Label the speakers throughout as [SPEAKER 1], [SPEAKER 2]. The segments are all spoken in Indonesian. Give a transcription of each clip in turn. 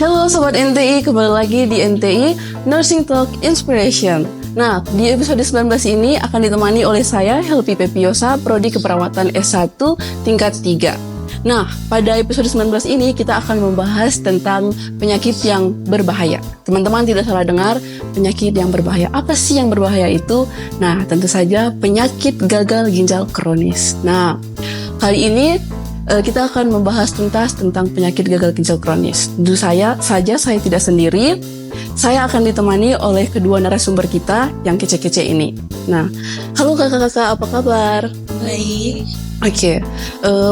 [SPEAKER 1] Halo Sobat NTI, kembali lagi di NTI Nursing Talk Inspiration. Nah, di episode 19 ini akan ditemani oleh saya, Helpi Pepiosa, Prodi Keperawatan S1 tingkat 3. Nah, pada episode 19 ini kita akan membahas tentang penyakit yang berbahaya. Teman-teman tidak salah dengar, penyakit yang berbahaya. Apa sih yang berbahaya itu? Nah, tentu saja penyakit gagal ginjal kronis. Nah, kali ini kita akan membahas tuntas tentang penyakit gagal ginjal kronis. Tentu saya tidak sendiri. Saya akan ditemani oleh kedua narasumber kita yang kece-kece ini. Nah, halo kakak-kakak, apa kabar?
[SPEAKER 2] Baik.
[SPEAKER 1] Oke,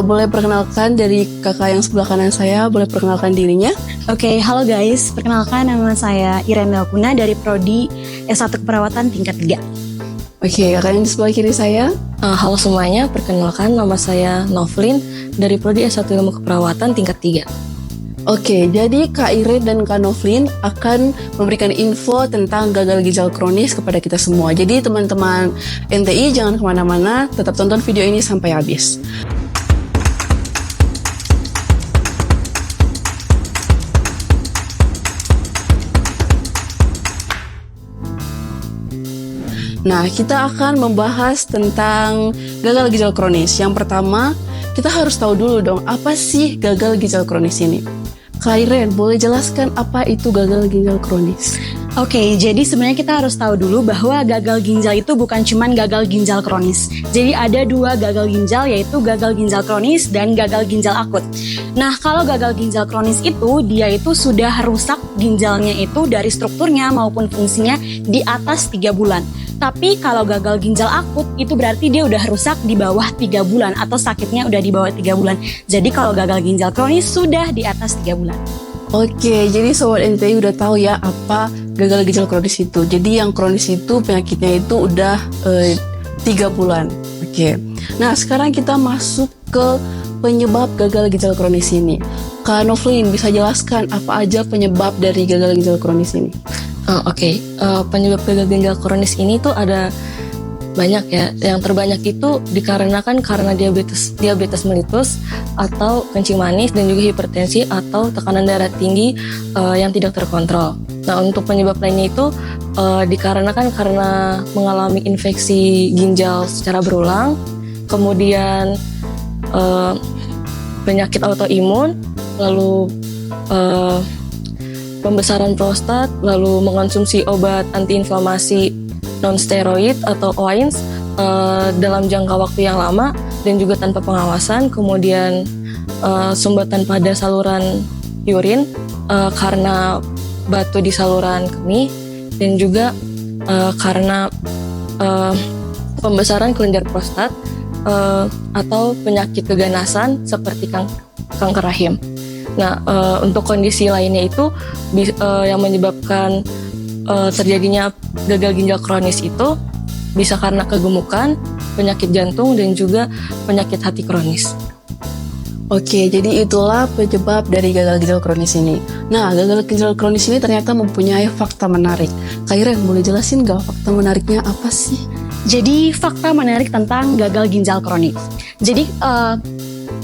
[SPEAKER 1] boleh perkenalkan dari kakak yang sebelah kanan saya, boleh perkenalkan dirinya?
[SPEAKER 2] Oke, halo guys. Perkenalkan, nama saya Irene Melkuna dari Prodi S1 Keperawatan tingkat 3.
[SPEAKER 1] Oke, kakak yang di sebelah kiri saya?
[SPEAKER 3] Halo semuanya, perkenalkan nama saya Novlin dari Prodi S1 Ilmu Keperawatan tingkat 3.
[SPEAKER 1] Oke, jadi Kak Ire dan Kak Novlin akan memberikan info tentang gagal ginjal kronis kepada kita semua. Jadi teman-teman NTI jangan kemana-mana, tetap tonton video ini sampai habis. Nah, kita akan membahas tentang gagal ginjal kronis. Yang pertama, kita harus tahu dulu dong, apa sih gagal ginjal kronis ini? Kak Irene, boleh jelaskan apa itu gagal ginjal kronis?
[SPEAKER 2] Oke, jadi sebenarnya kita harus tahu dulu bahwa gagal ginjal itu bukan cuma gagal ginjal kronis. Jadi ada dua gagal ginjal, yaitu gagal ginjal kronis dan gagal ginjal akut. Nah, kalau gagal ginjal kronis itu, dia itu sudah rusak ginjalnya itu dari strukturnya maupun fungsinya di atas 3 bulan. Tapi kalau gagal ginjal akut, itu berarti dia udah rusak di bawah 3 bulan atau sakitnya udah di bawah 3 bulan. Jadi kalau gagal ginjal kronis sudah di atas 3 bulan.
[SPEAKER 1] Oke, jadi Sobat NTI udah tahu ya apa gagal ginjal kronis itu. Jadi yang kronis itu penyakitnya itu udah 3 bulan. Oke, nah sekarang kita masuk ke penyebab gagal ginjal kronis ini. Kak Novlin, bisa jelaskan apa aja penyebab dari gagal ginjal kronis ini?
[SPEAKER 3] Penyebab gagal ginjal kronis ini tuh ada banyak ya. Yang terbanyak itu dikarenakan karena diabetes mellitus atau kencing manis dan juga hipertensi atau tekanan darah tinggi yang tidak terkontrol. Nah, untuk penyebab lainnya itu dikarenakan karena mengalami infeksi ginjal secara berulang, kemudian penyakit autoimun, lalu pembesaran prostat, lalu mengonsumsi obat antiinflamasi non-steroid atau OAINS dalam jangka waktu yang lama dan juga tanpa pengawasan, kemudian sumbatan pada saluran urin karena batu di saluran kemih, dan juga karena pembesaran kelenjar prostat atau penyakit keganasan seperti kanker rahim. Nah, untuk kondisi lainnya itu yang menyebabkan terjadinya gagal ginjal kronis itu bisa karena kegemukan, penyakit jantung, dan juga penyakit hati kronis.
[SPEAKER 1] Oke, jadi itulah penyebab dari gagal ginjal kronis ini. Nah, gagal ginjal kronis ini ternyata mempunyai fakta menarik. Kak Irene, boleh jelasin nggak fakta menariknya apa sih?
[SPEAKER 2] Jadi fakta menarik tentang gagal ginjal kronis. Jadi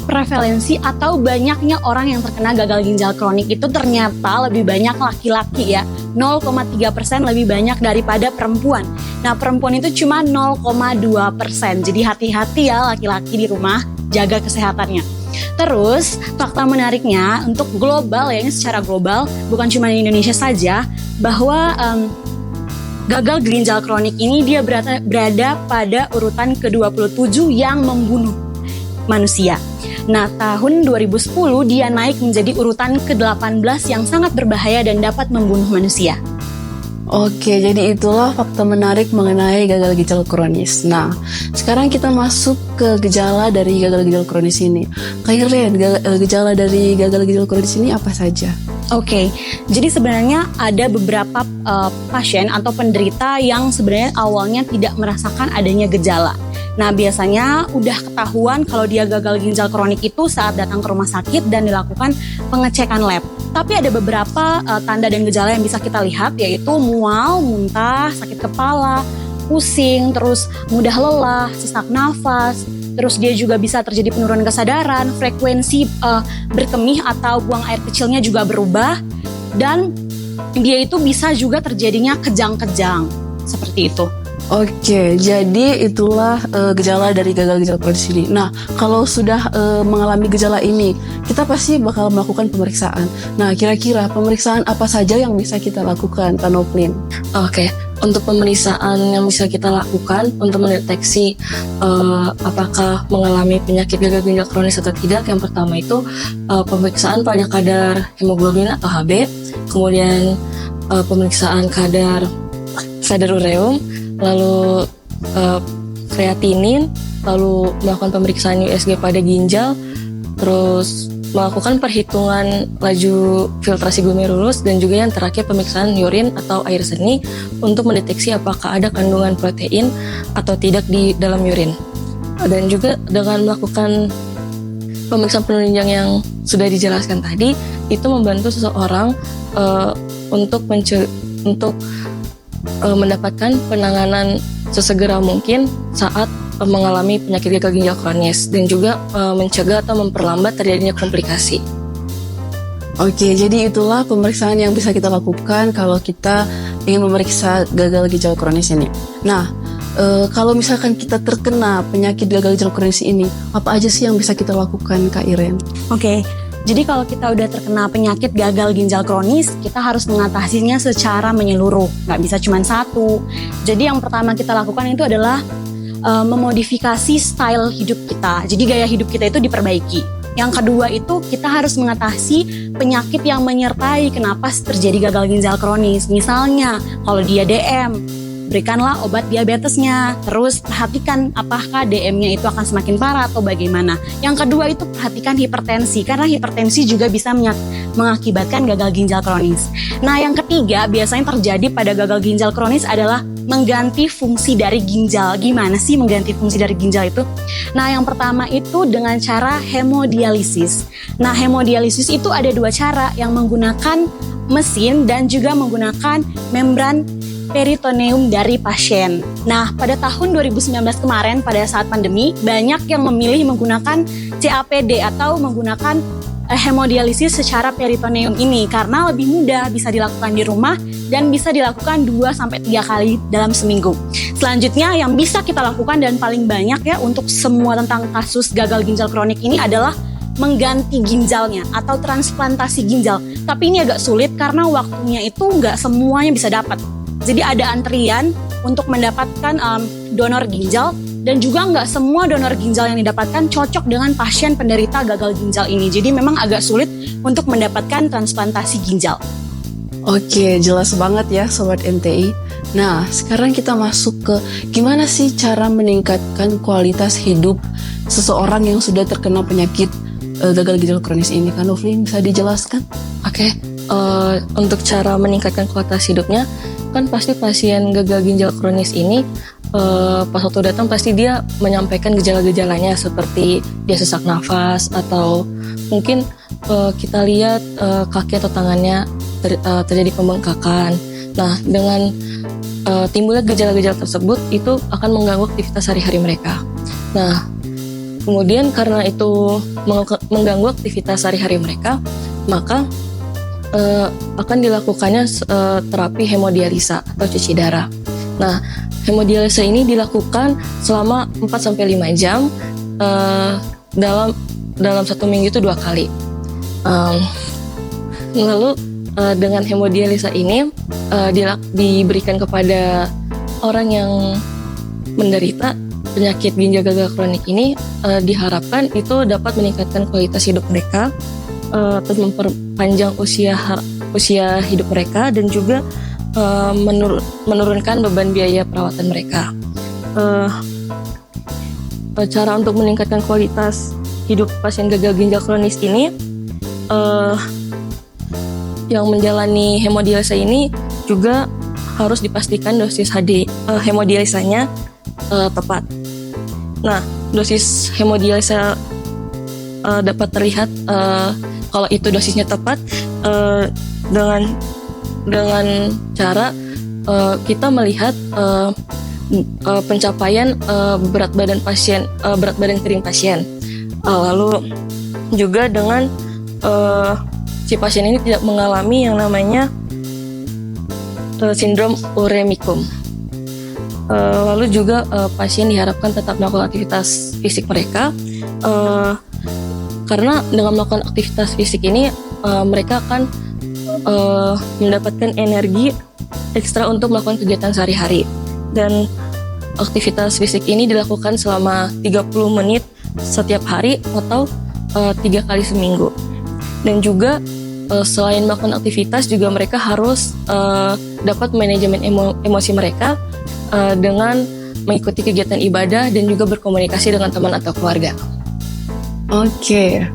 [SPEAKER 2] prevalensi atau banyaknya orang yang terkena gagal ginjal kronik itu ternyata lebih banyak laki-laki ya, 0,3% lebih banyak daripada perempuan. Nah, perempuan itu cuma 0,2%. Jadi hati-hati ya laki-laki di rumah, jaga kesehatannya. Terus fakta menariknya untuk global ya, ini secara global, bukan cuma di Indonesia saja, bahwa gagal ginjal kronik ini dia berada pada urutan ke-27 yang membunuh manusia. Nah, tahun 2010 dia naik menjadi urutan ke-18 yang sangat berbahaya dan dapat membunuh manusia.
[SPEAKER 1] Oke, jadi itulah fakta menarik mengenai gagal ginjal kronis. Nah, sekarang kita masuk ke gejala dari gagal ginjal kronis ini. Kak Irene, gejala dari gagal ginjal kronis ini apa saja?
[SPEAKER 2] Oke, jadi sebenarnya ada beberapa pasien atau penderita yang sebenarnya awalnya tidak merasakan adanya gejala. Nah, biasanya udah ketahuan kalau dia gagal ginjal kronik itu saat datang ke rumah sakit dan dilakukan pengecekan lab. Tapi ada beberapa tanda dan gejala yang bisa kita lihat, yaitu mual, muntah, sakit kepala, pusing, terus mudah lelah, sesak nafas. Terus dia juga bisa terjadi penurunan kesadaran, frekuensi berkemih atau buang air kecilnya juga berubah. dan dia itu bisa juga terjadinya kejang-kejang seperti itu.
[SPEAKER 1] Oke, jadi itulah gejala dari gagal ginjal kronis ini. Nah, kalau sudah mengalami gejala ini, kita pasti bakal melakukan pemeriksaan. Nah, kira-kira pemeriksaan apa saja yang bisa kita lakukan, Kak Novlin?
[SPEAKER 3] Oke, untuk pemeriksaan yang bisa kita lakukan untuk mendeteksi apakah mengalami penyakit gagal ginjal kronis atau tidak, yang pertama itu pemeriksaan pada kadar hemoglobin atau Hb, kemudian pemeriksaan kadar ureum, lalu kreatinin, lalu melakukan pemeriksaan USG pada ginjal, terus melakukan perhitungan laju filtrasi glomerulus, dan juga yang terakhir pemeriksaan urin atau air seni untuk mendeteksi apakah ada kandungan protein atau tidak di dalam urin. Dan juga dengan melakukan pemeriksaan penunjang yang sudah dijelaskan tadi, itu membantu seseorang untuk mendapatkan penanganan sesegera mungkin saat mengalami penyakit gagal ginjal kronis, dan juga mencegah atau memperlambat terjadinya komplikasi.
[SPEAKER 1] Oke, jadi itulah pemeriksaan yang bisa kita lakukan kalau kita ingin memeriksa gagal ginjal kronis ini. Nah, kalau misalkan kita terkena penyakit gagal ginjal kronis ini, apa aja sih yang bisa kita lakukan, Kak Iren?
[SPEAKER 2] Oke, jadi kalau kita udah terkena penyakit gagal ginjal kronis, kita harus mengatasinya secara menyeluruh, nggak bisa cuma satu. Jadi yang pertama kita lakukan itu adalah memodifikasi style hidup kita. Jadi gaya hidup kita itu diperbaiki. Yang kedua itu kita harus mengatasi penyakit yang menyertai kenapa terjadi gagal ginjal kronis. Misalnya kalau dia DM, berikanlah obat diabetesnya. Terus perhatikan apakah DM-nya itu akan semakin parah atau bagaimana. Yang kedua itu perhatikan hipertensi, karena hipertensi juga bisa mengakibatkan gagal ginjal kronis. Nah, yang ketiga biasanya terjadi pada gagal ginjal kronis adalah mengganti fungsi dari ginjal. Gimana sih mengganti fungsi dari ginjal itu? Nah, yang pertama itu dengan cara hemodialisis. Nah, hemodialisis itu ada dua cara, yang menggunakan mesin dan juga menggunakan membran peritoneum dari pasien. Nah, pada tahun 2019 kemarin pada saat pandemi, banyak yang memilih menggunakan CAPD atau menggunakan hemodialisis secara peritoneum ini karena lebih mudah, bisa dilakukan di rumah dan bisa dilakukan 2-3 kali dalam seminggu. Selanjutnya yang bisa kita lakukan dan paling banyak ya untuk semua tentang kasus gagal ginjal kronik ini adalah mengganti ginjalnya atau transplantasi ginjal. Tapi ini agak sulit karena waktunya itu nggak semuanya bisa dapat. Jadi ada antrian untuk mendapatkan donor ginjal, dan juga nggak semua donor ginjal yang didapatkan cocok dengan pasien penderita gagal ginjal ini. Jadi memang agak sulit untuk mendapatkan transplantasi ginjal.
[SPEAKER 1] Oke, jelas banget ya Sobat NTI. Nah, sekarang kita masuk ke gimana sih cara meningkatkan kualitas hidup seseorang yang sudah terkena penyakit gagal ginjal kronis ini. Kak Novlin, bisa dijelaskan?
[SPEAKER 3] Oke, untuk cara meningkatkan kualitas hidupnya, kan pasti pasien gagal ginjal kronis ini pas waktu datang pasti dia menyampaikan gejala-gejalanya seperti dia sesak nafas, atau mungkin kita lihat kaki atau tangannya terjadi pembengkakan. Nah, dengan timbulnya gejala-gejala tersebut itu akan mengganggu aktivitas sehari-hari mereka. Nah, kemudian karena itu mengganggu aktivitas sehari-hari mereka, maka akan dilakukannya terapi hemodialisa atau cuci darah. Nah, hemodialisa ini dilakukan selama 4-5 jam dalam 1 minggu itu 2 kali. Lalu dengan hemodialisa ini diberikan kepada orang yang menderita penyakit ginjal gagal kronik ini, diharapkan itu dapat meningkatkan kualitas hidup mereka, terus memperpanjang usia hidup mereka, dan juga menurunkan beban biaya perawatan mereka. Cara untuk meningkatkan kualitas hidup pasien gagal ginjal kronis ini, yang menjalani hemodialisa ini juga harus dipastikan dosis hemodialisanya tepat. Nah, dosis hemodialisa dapat terlihat kalau itu dosisnya tepat dengan cara kita melihat pencapaian berat badan kering pasien, lalu juga dengan si pasien ini tidak mengalami yang namanya sindrom uremicum. Lalu juga pasien diharapkan tetap melakukan aktivitas fisik mereka, karena dengan melakukan aktivitas fisik ini mereka akan mendapatkan energi ekstra untuk melakukan kegiatan sehari-hari. Dan aktivitas fisik ini dilakukan selama 30 menit setiap hari atau 3 kali seminggu. Dan juga selain melakukan aktivitas juga mereka harus dapat manajemen emosi mereka dengan mengikuti kegiatan ibadah dan juga berkomunikasi dengan teman atau keluarga.
[SPEAKER 1] Oke,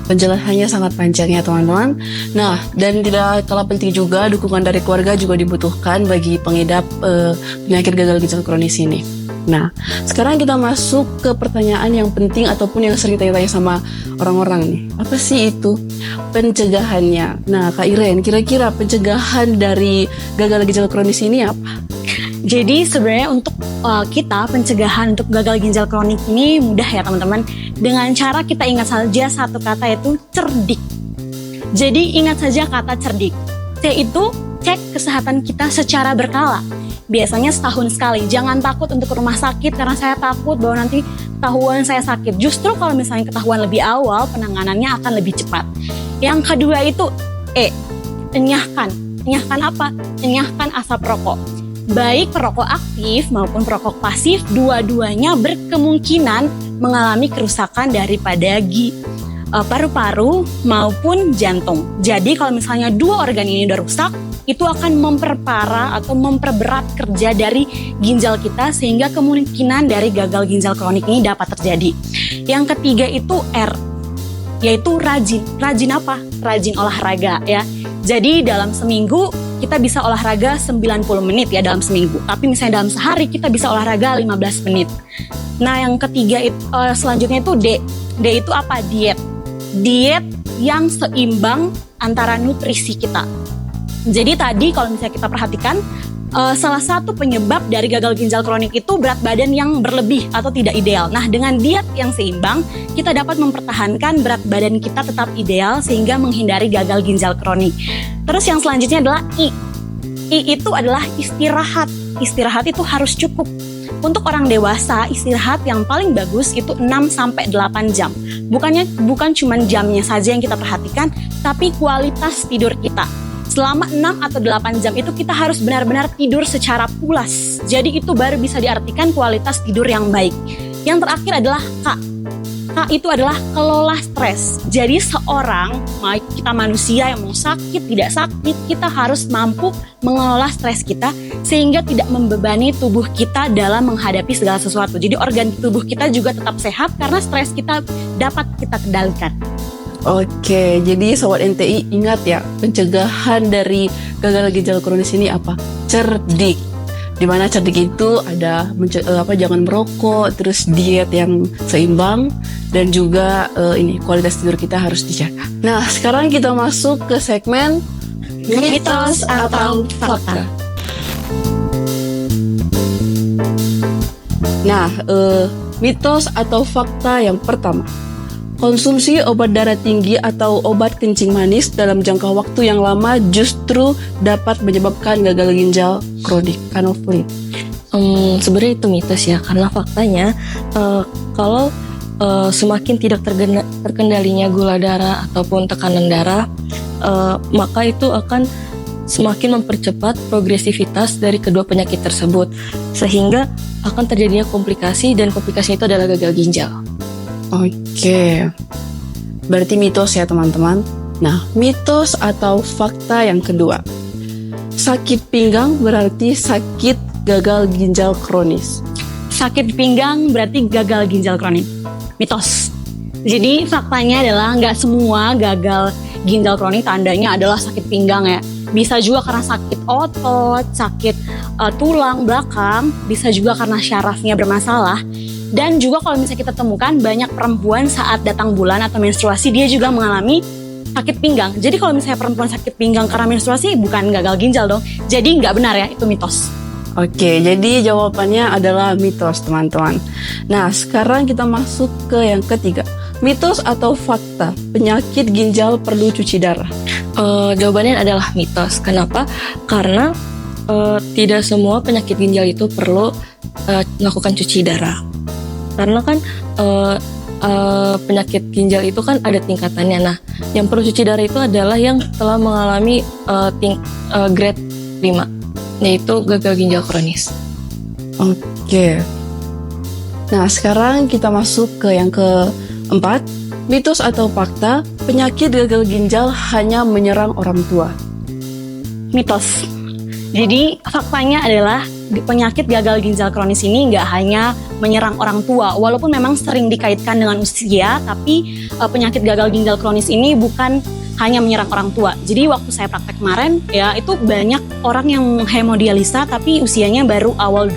[SPEAKER 1] penjelasannya sangat panjang ya teman-teman. Nah, dan tidak kalah penting juga dukungan dari keluarga juga dibutuhkan bagi pengidap penyakit gagal ginjal kronis ini. Nah, sekarang kita masuk ke pertanyaan yang penting ataupun yang sering tanya-tanya sama orang-orang nih. Apa sih itu pencegahannya? Nah, Kak Iren, kira-kira pencegahan dari gagal ginjal kronis ini apa?
[SPEAKER 2] Jadi sebenarnya untuk kita pencegahan untuk gagal ginjal kronik ini mudah ya teman-teman. Dengan cara kita ingat saja satu kata, yaitu cerdik. Jadi ingat saja kata cerdik. C itu cek kesehatan kita secara berkala. Biasanya setahun sekali. Jangan takut untuk ke rumah sakit karena saya takut bahwa nanti ketahuan saya sakit. Justru kalau misalnya ketahuan lebih awal, penanganannya akan lebih cepat. Yang kedua itu E, enyahkan. Enyahkan apa? Enyahkan asap rokok. Baik perokok aktif maupun perokok pasif, dua-duanya berkemungkinan mengalami kerusakan daripada paru-paru maupun jantung. Jadi kalau misalnya dua organ ini udah rusak, itu akan memperparah atau memperberat kerja dari ginjal kita sehingga kemungkinan dari gagal ginjal kronik ini dapat terjadi. Yang ketiga itu R, yaitu rajin. Rajin apa? Rajin olahraga ya. Jadi dalam seminggu kita bisa olahraga 90 menit ya dalam seminggu. Tapi misalnya dalam sehari kita bisa olahraga 15 menit. Nah yang ketiga itu, selanjutnya itu D. D itu apa? Diet. Diet yang seimbang antara nutrisi kita. Jadi tadi kalau misalnya kita perhatikan, salah satu penyebab dari gagal ginjal kronik itu berat badan yang berlebih atau tidak ideal. Nah dengan diet yang seimbang, kita dapat mempertahankan berat badan kita tetap ideal sehingga menghindari gagal ginjal kronik. Terus yang selanjutnya adalah I. I itu adalah istirahat. Istirahat itu harus cukup. Untuk orang dewasa, istirahat yang paling bagus itu 6-8 jam. Bukan cuma jamnya saja yang kita perhatikan, tapi kualitas tidur kita. Selama 6 atau 8 jam itu kita harus benar-benar tidur secara pulas. Jadi itu baru bisa diartikan kualitas tidur yang baik. Yang terakhir adalah K. K itu adalah kelola stres. Jadi seorang, kita manusia yang mau sakit, tidak sakit, kita harus mampu mengelola stres kita sehingga tidak membebani tubuh kita dalam menghadapi segala sesuatu. Jadi organ tubuh kita juga tetap sehat karena stres kita dapat kita kendalikan.
[SPEAKER 1] Oke, jadi Sobat NTI ingat ya, pencegahan dari gagal ginjal kronis ini apa? Cerdik. Dimana cerdik itu ada jangan merokok, terus diet yang seimbang, dan juga kualitas tidur kita harus dijaga. Nah, sekarang kita masuk ke segmen
[SPEAKER 2] Mitos atau fakta.
[SPEAKER 1] Nah, mitos atau fakta yang pertama. Konsumsi obat darah tinggi atau obat kencing manis dalam jangka waktu yang lama justru dapat menyebabkan gagal ginjal kronik. Kanofli.
[SPEAKER 3] Sebenarnya itu mitos ya, karena faktanya kalau semakin tidak terkendalinya gula darah ataupun tekanan darah, maka itu akan semakin mempercepat progresivitas dari kedua penyakit tersebut, sehingga akan terjadinya komplikasi, dan komplikasinya itu adalah gagal ginjal.
[SPEAKER 1] Oke, berarti mitos ya teman-teman. Nah, mitos atau fakta yang kedua. Sakit pinggang berarti sakit gagal ginjal kronis.
[SPEAKER 2] Sakit pinggang berarti gagal ginjal kronik. Mitos. Jadi faktanya adalah nggak semua gagal ginjal kronik tandanya adalah sakit pinggang ya. Bisa juga karena sakit otot, sakit tulang belakang, bisa juga karena syarafnya bermasalah. Dan juga kalau misalnya kita temukan banyak perempuan saat datang bulan atau menstruasi dia juga mengalami sakit pinggang. Jadi kalau misalnya perempuan sakit pinggang karena menstruasi bukan gagal ginjal dong. Jadi nggak benar ya, itu mitos.
[SPEAKER 1] Oke, jadi jawabannya adalah mitos teman-teman. Nah, sekarang kita masuk ke yang ketiga. mitos atau fakta penyakit ginjal perlu cuci darah?
[SPEAKER 3] Jawabannya adalah mitos. Kenapa? Karena tidak semua penyakit ginjal itu perlu melakukan cuci darah. Karena kan penyakit ginjal itu kan ada tingkatannya. Nah, yang perlu cuci darah itu adalah yang telah mengalami grade 5, yaitu gagal ginjal kronis.
[SPEAKER 1] Oke. Nah, sekarang kita masuk ke yang keempat. Mitos atau fakta penyakit gagal ginjal hanya menyerang orang tua?
[SPEAKER 2] Mitos. Jadi faktanya adalah penyakit gagal ginjal kronis ini nggak hanya menyerang orang tua, walaupun memang sering dikaitkan dengan usia, tapi penyakit gagal ginjal kronis ini bukan hanya menyerang orang tua. Jadi waktu saya praktek kemarin, ya itu banyak orang yang hemodialisa tapi usianya baru awal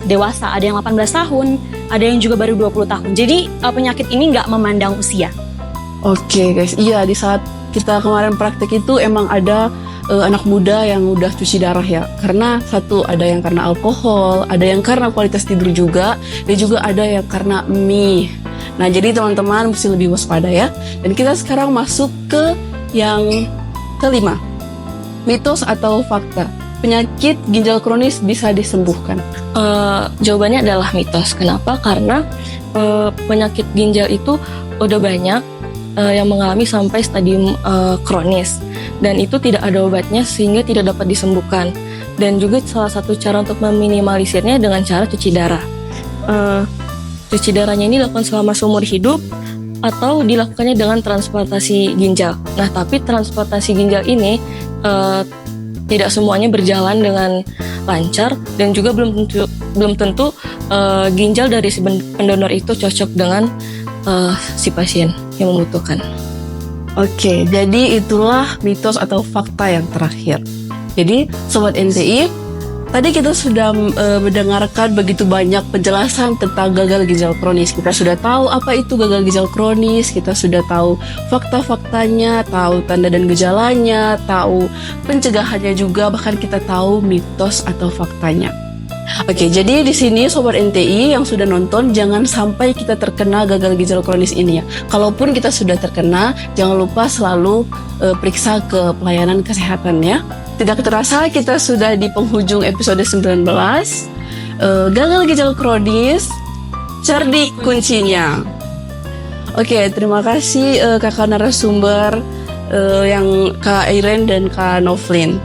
[SPEAKER 2] dewasa, ada yang 18 tahun, ada yang juga baru 20 tahun. Jadi penyakit ini nggak memandang usia.
[SPEAKER 1] Oke guys, iya di saat kita kemarin praktek itu emang ada anak muda yang udah cuci darah ya. Karena satu, ada yang karena alkohol, ada yang karena kualitas tidur juga, dan juga ada yang karena mie. Nah jadi teman-teman mesti lebih waspada ya. Dan kita sekarang masuk ke yang kelima. Mitos atau fakta penyakit ginjal kronis bisa disembuhkan?
[SPEAKER 3] Jawabannya adalah mitos. Kenapa? Karena penyakit ginjal itu udah banyak yang mengalami sampai stadium kronis, dan itu tidak ada obatnya sehingga tidak dapat disembuhkan. Dan juga salah satu cara untuk meminimalisirnya dengan cara cuci darah. Cuci darahnya ini dilakukan selama seumur hidup atau dilakukannya dengan transplantasi ginjal. Nah, tapi transplantasi ginjal ini tidak semuanya berjalan dengan lancar, dan juga belum tentu ginjal dari si pendonor itu cocok dengan si pasien yang membutuhkan.
[SPEAKER 1] Oke, jadi itulah mitos atau fakta yang terakhir. Jadi Sobat NTI, tadi kita sudah mendengarkan begitu banyak penjelasan tentang gagal ginjal kronis. Kita sudah tahu apa itu gagal ginjal kronis, kita sudah tahu fakta-faktanya, tahu tanda dan gejalanya, tahu pencegahannya juga, bahkan kita tahu mitos atau faktanya. Oke, jadi di sini Sobat NTI yang sudah nonton, jangan sampai kita terkena gagal ginjal kronis ini ya. Kalaupun kita sudah terkena, jangan lupa selalu periksa ke pelayanan kesehatan ya. Tidak terasa kita sudah di penghujung episode 19. Gagal ginjal kronis, cerdik kuncinya. Oke, terima kasih kakak narasumber yang Kak Airen dan Kak Novlin.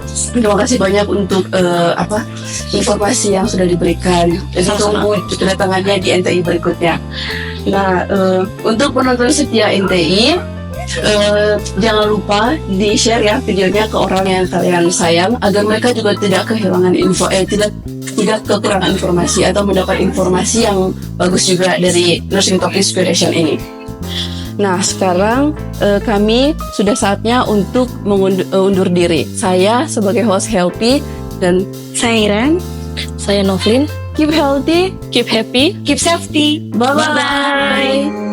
[SPEAKER 1] Terima kasih banyak untuk informasi yang sudah diberikan. Jadi tunggu kedatangannya di NTI berikutnya. Nah, untuk penonton setia NTI, jangan lupa di-share ya videonya ke orang yang kalian sayang agar mereka juga tidak kehilangan info, tidak kekurangan informasi atau mendapat informasi yang bagus juga dari Nursing Talk Inspiration ini. Nah, sekarang kami sudah saatnya untuk undur diri. Saya sebagai host Healthy dan
[SPEAKER 2] Saya Iren.
[SPEAKER 3] Saya Novlin.
[SPEAKER 1] keep healthy,
[SPEAKER 3] Keep happy.
[SPEAKER 2] Keep safety.
[SPEAKER 1] bye-bye.